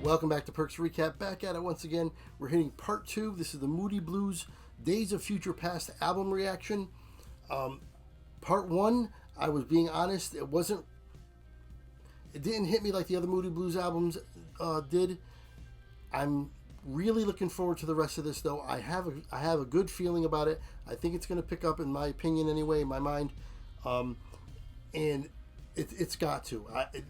Welcome back to Perks Recap. Back at it once again. We're hitting part 2. This is the Moody Blues Days of Future Past album reaction. Part 1, I was being honest, it didn't hit me like the other Moody Blues albums did. I'm really looking forward to the rest of this, though. I have a good feeling about it. I think it's going to pick up, in my opinion anyway, in my mind. And it's got to.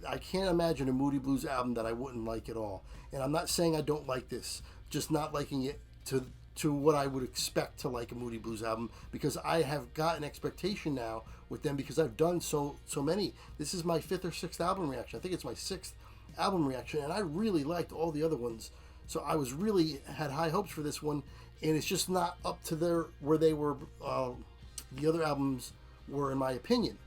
I can't imagine a Moody Blues album that I wouldn't like at all. And I'm not saying I don't like this, just not liking it to what I would expect to like a Moody Blues album, because I have got an expectation now with them because I've done so many. This is my 5th or 6th album reaction. I think it's my 6th album reaction, and I really liked all the other ones. So I was really had high hopes for this one, and it's just not up to where they were, the other albums were, in my opinion.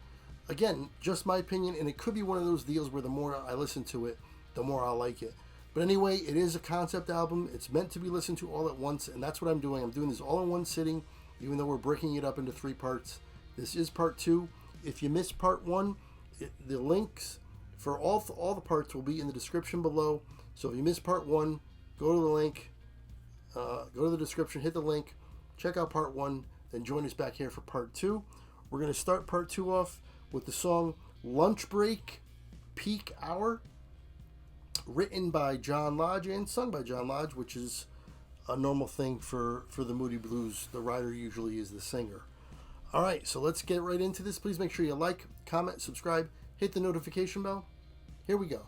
Again, just my opinion, and it could be one of those deals where the more I listen to it, the more I'll like it. But anyway, it is a concept album. It's meant to be listened to all at once, and that's what I'm doing. I'm doing this all in one sitting, even though we're breaking it up into 3 parts. This is part 2. If you missed part 1, the links for all the parts will be in the description below. So if you missed part 1, go to the link, go to the description, hit the link, check out part 1, then join us back here for part 2. We're going to start part 2 off with the song Lunch Break Peak Hour, written by John Lodge and sung by John Lodge, which is a normal thing for the Moody Blues. The writer usually is the singer. All right, so let's get right into this. Please make sure you like, comment, subscribe, hit the notification bell. Here we go.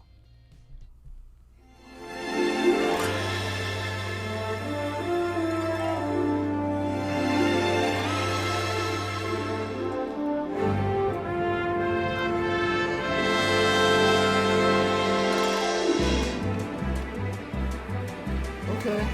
Okay.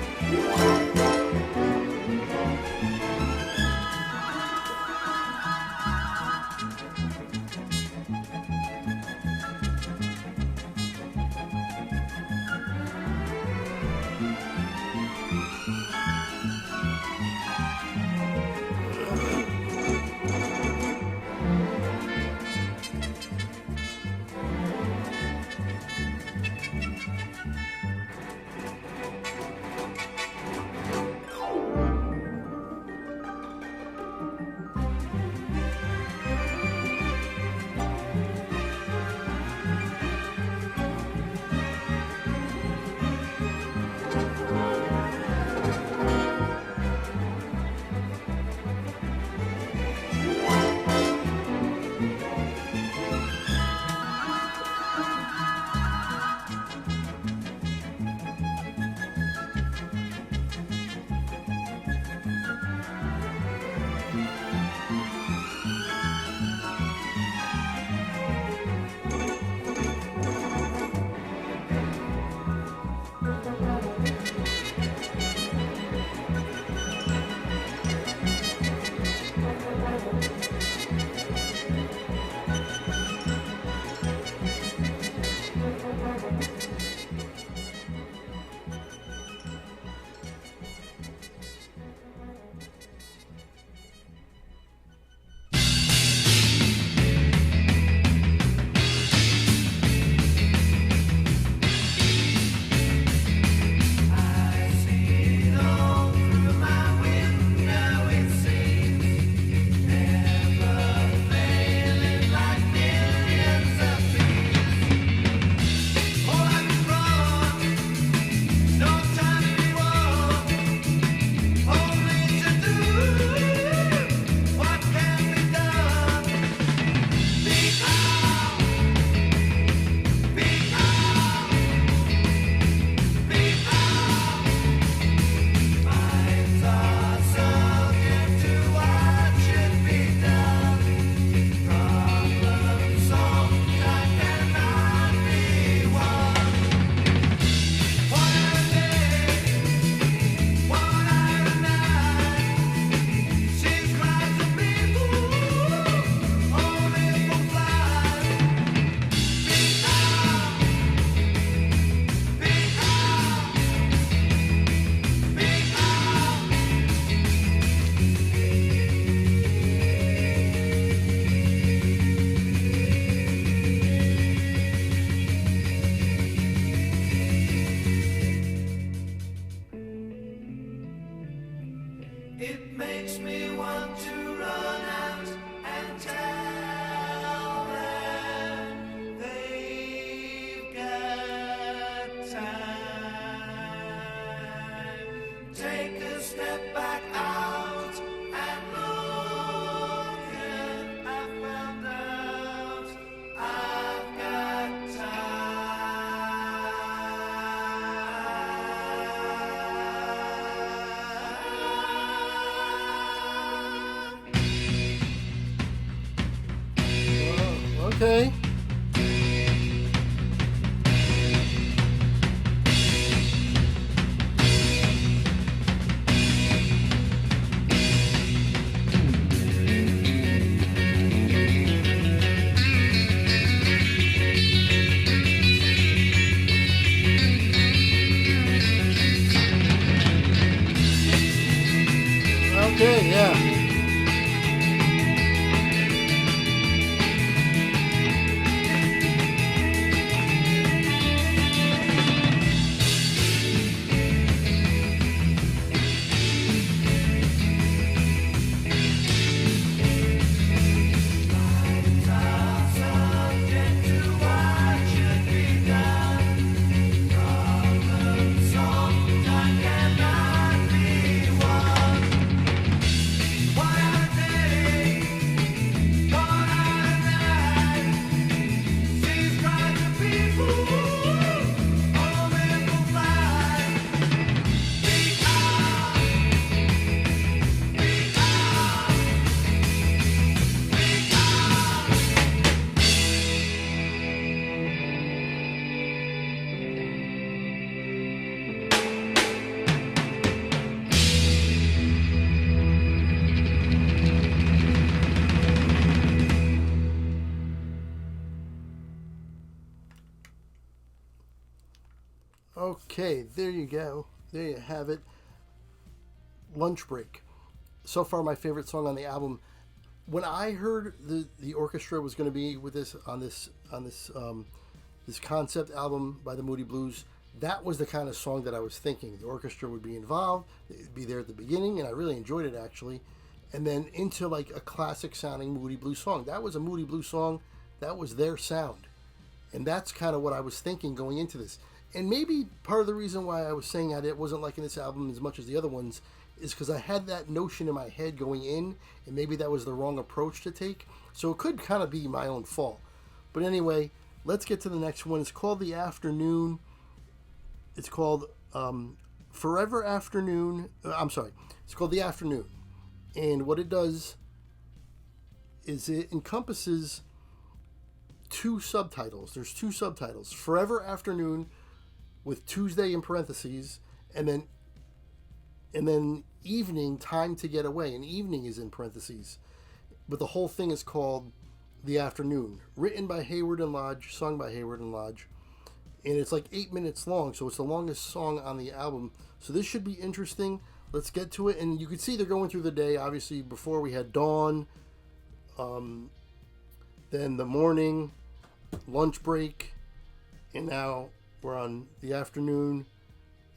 Okay, there you go. There you have it. Lunch Break. So far, my favorite song on the album. When I heard the orchestra was going to be with this on this concept album by the Moody Blues, that was the kind of song that I was thinking. The orchestra would be involved, they'd be there at the beginning, and I really enjoyed it actually. And then into like a classic sounding Moody Blues song. That was a Moody Blues song. That was their sound. And that's kind of what I was thinking going into this. And maybe part of the reason why I was saying that it wasn't liking this album as much as the other ones is because I had that notion in my head going in, and maybe that was the wrong approach to take. So it could kind of be my own fault. But anyway, let's get to the next one. It's called The Afternoon. It's called Forever Afternoon. It's called The Afternoon. And what it does is it encompasses two subtitles. There's two subtitles. Forever Afternoon with Tuesday in parentheses, and then Evening, Time to Get Away. And evening is in parentheses. But the whole thing is called The Afternoon. Written by Hayward and Lodge, sung by Hayward and Lodge. And it's like 8 minutes long, so it's the longest song on the album. So this should be interesting. Let's get to it. And you can see they're going through the day. Obviously, before we had dawn, then the morning, lunch break, and now we're on the afternoon,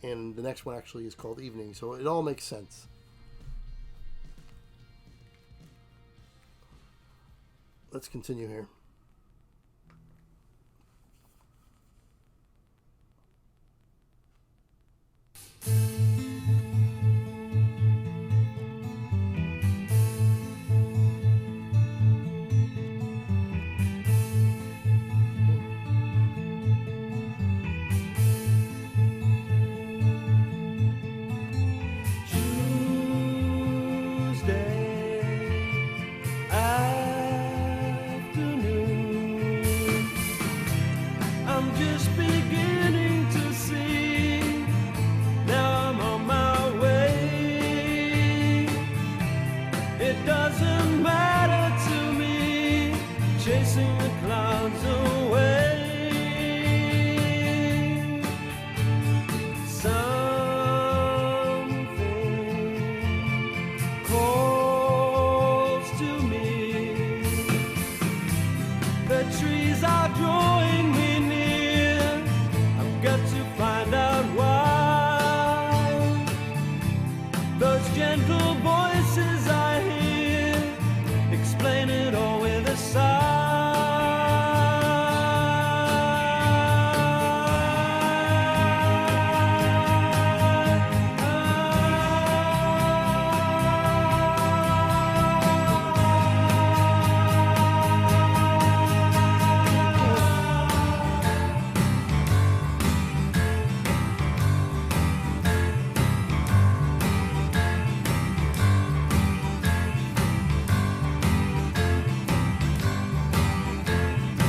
and the next one actually is called evening. So it all makes sense. Let's continue here.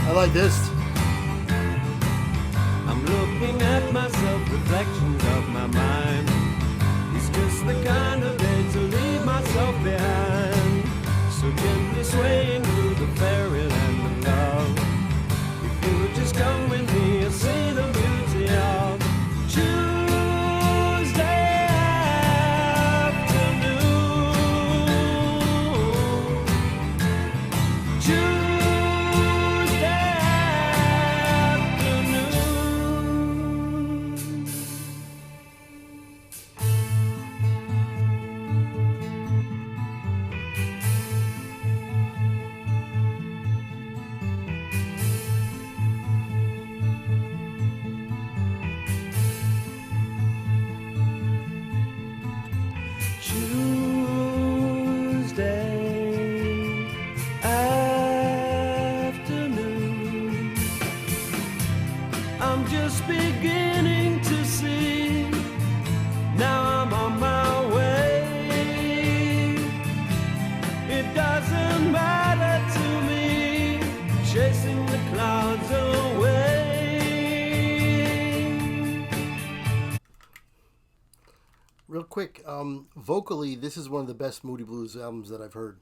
I like this. I'm looking at myself, reflections of my mind. It's just the kind of day to leave myself behind. So gently swaying through the fairyland of love. If you would just come with me and see the beauty of Tuesday afternoon. Tuesday. I'm just beginning to see. Now I'm on my way. It doesn't matter to me, chasing the clouds away. Real quick, vocally, this is one of the best Moody Blues albums that I've heard.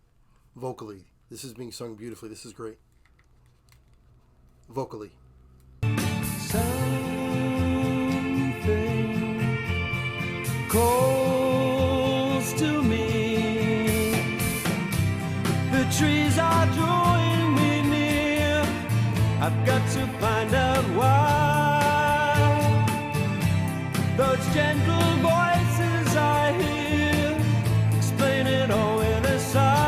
Vocally, this is being sung beautifully. This is great. Vocally. Something got to find out why. Those gentle voices I hear explain it all in a sigh.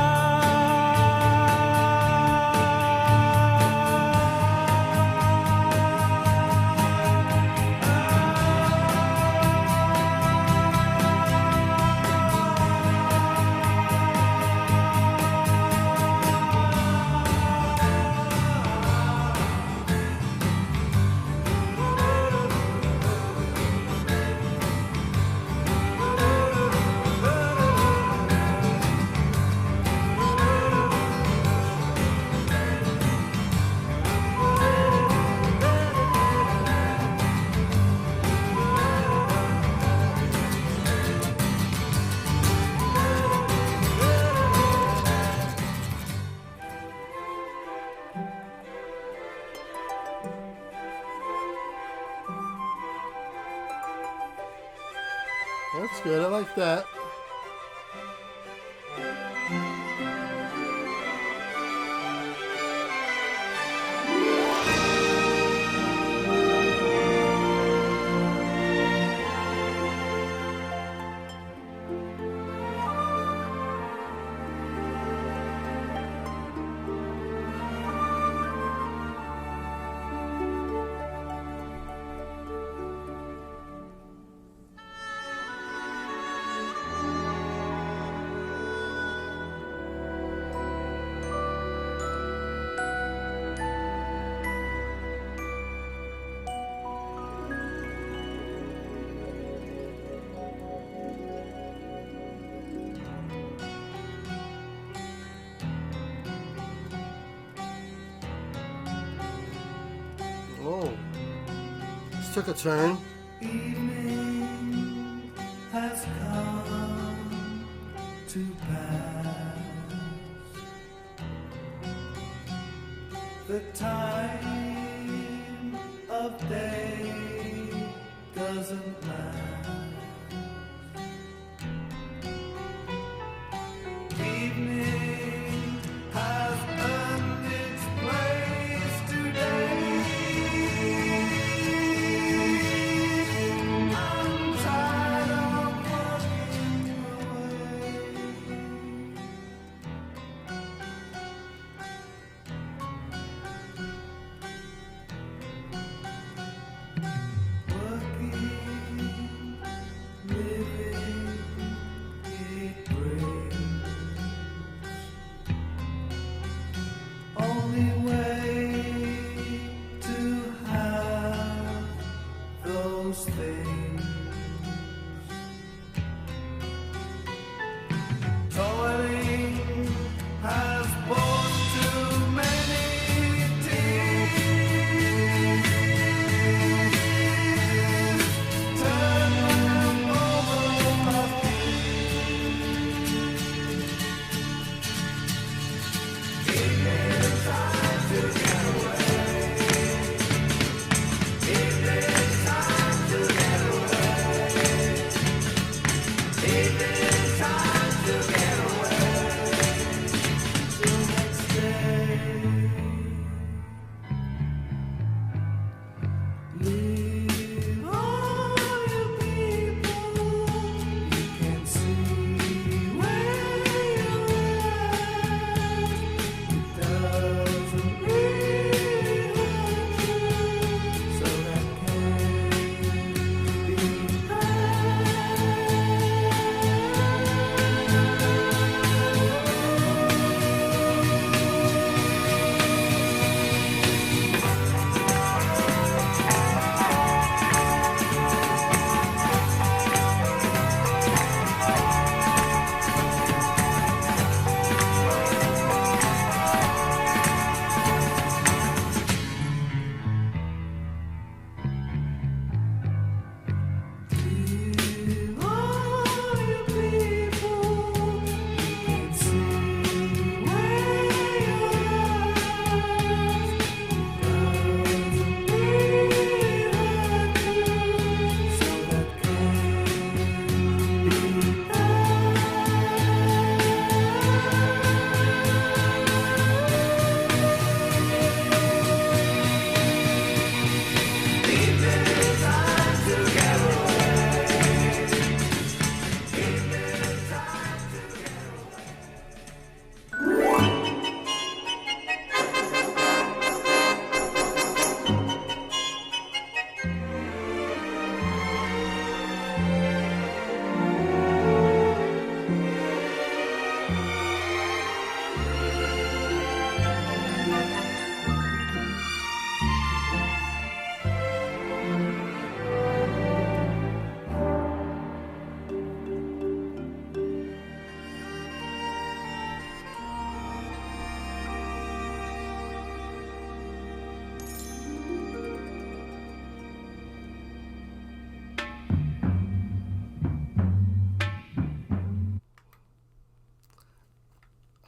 That's good. I like that. Oh, this took a turn. Evening has come to pass. The time of day doesn't last. Evening has earned its place today. I'm tired of walking away. Working, living, it brings. Only way to have those things. Toiling has brought too many tears. Turn them over my evening time to get away. Evening time to get away. Evening time to get away. Till next day. Live all you people. You can see where you're at. It doesn't really hurt you, so that can be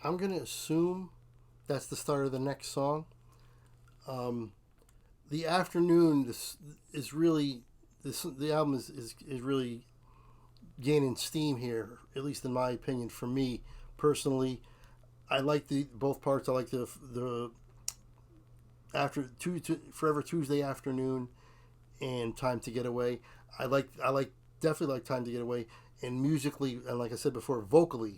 I'm going to assume that's the start of the next song. The afternoon the album is really gaining steam here, at least in my opinion. For me personally, I like both parts. I like the Forever Tuesday Afternoon and Time to Get Away. I definitely like Time to Get Away. And musically, and like I said before, vocally,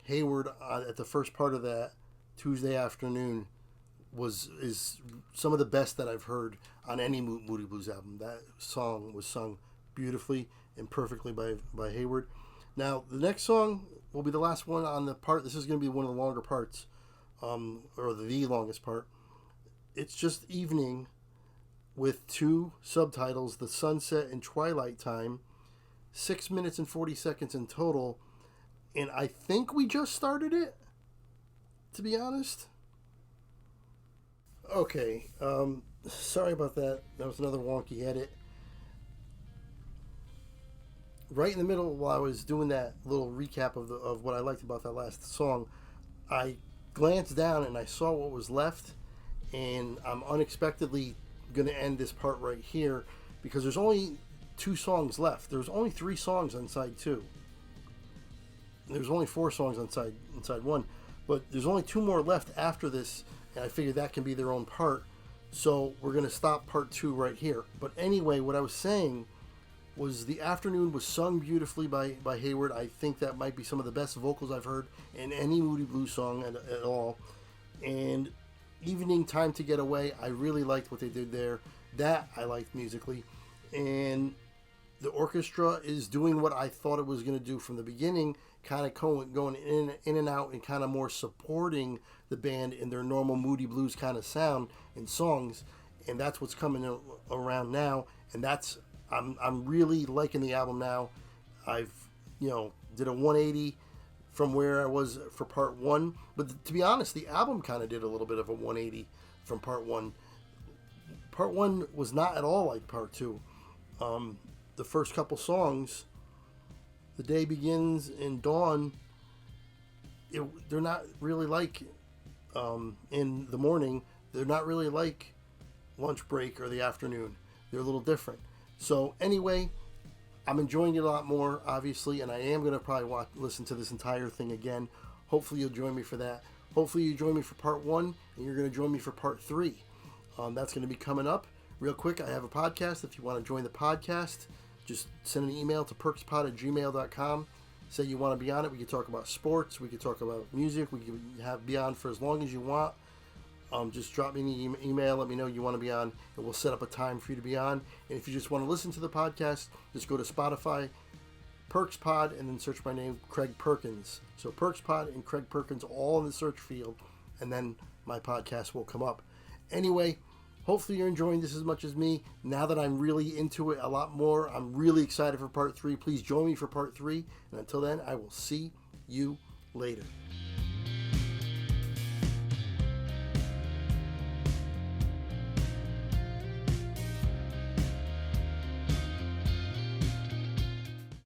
Hayward at the first part of that Tuesday Afternoon is some of the best that I've heard on any Moody Blues album. That song was sung beautifully and perfectly by Hayward. Now, the next song will be the last one on the part. This is going to be one of the longer parts, or the longest part. It's just Evening with 2 subtitles, The Sunset and Twilight Time, 6 minutes and 40 seconds in total. And I think we just started it, to be honest. Okay, sorry about that. That was another wonky edit. Right in the middle, while I was doing that little recap of what I liked about that last song, I glanced down and I saw what was left, and I'm unexpectedly going to end this part right here because there's only 2 songs left. There's only 3 songs on side 2. There's only 4 songs on side 1, but there's only 2 more left after this, and I figured that can be their own part. So we're going to stop part 2 right here. But anyway, what I was saying was the afternoon was sung beautifully by Hayward. I think that might be some of the best vocals I've heard in any Moody Blues song at all. And Evening, Time to Get Away, I really liked what they did there. That I liked musically. And the orchestra is doing what I thought it was going to do from the beginning, kind of going in and out and kind of more supporting the band in their normal Moody Blues kind of sound and songs. And that's what's coming around now. And I'm really liking the album now. I've, did a 180 from where I was for part 1. But to be honest, the album kind of did a little bit of a 180 from part 1. Part 1 was not at all like part 2. The first couple songs, The Day Begins and Dawn, they're not really like In the Morning. They're not really like Lunch Break or The Afternoon. They're a little different. So anyway, I'm enjoying it a lot more, obviously, and I am going to probably listen to this entire thing again. Hopefully you'll join me for that. Hopefully you join me for part 1, and you're going to join me for part 3. That's going to be coming up. Real quick, I have a podcast. If you want to join the podcast, just send an email to PerksPod@gmail.com. Say you want to be on it. We can talk about sports. We can talk about music. We can be on for as long as you want. Just drop me an email. Let me know you want to be on, and we'll set up a time for you to be on. And if you just want to listen to the podcast, just go to Spotify, PerksPod, and then search my name, Craig Perkins. So PerksPod and Craig Perkins all in the search field, and then my podcast will come up. Anyway, hopefully you're enjoying this as much as me. Now that I'm really into it a lot more, I'm really excited for part 3. Please join me for part 3. And until then, I will see you later.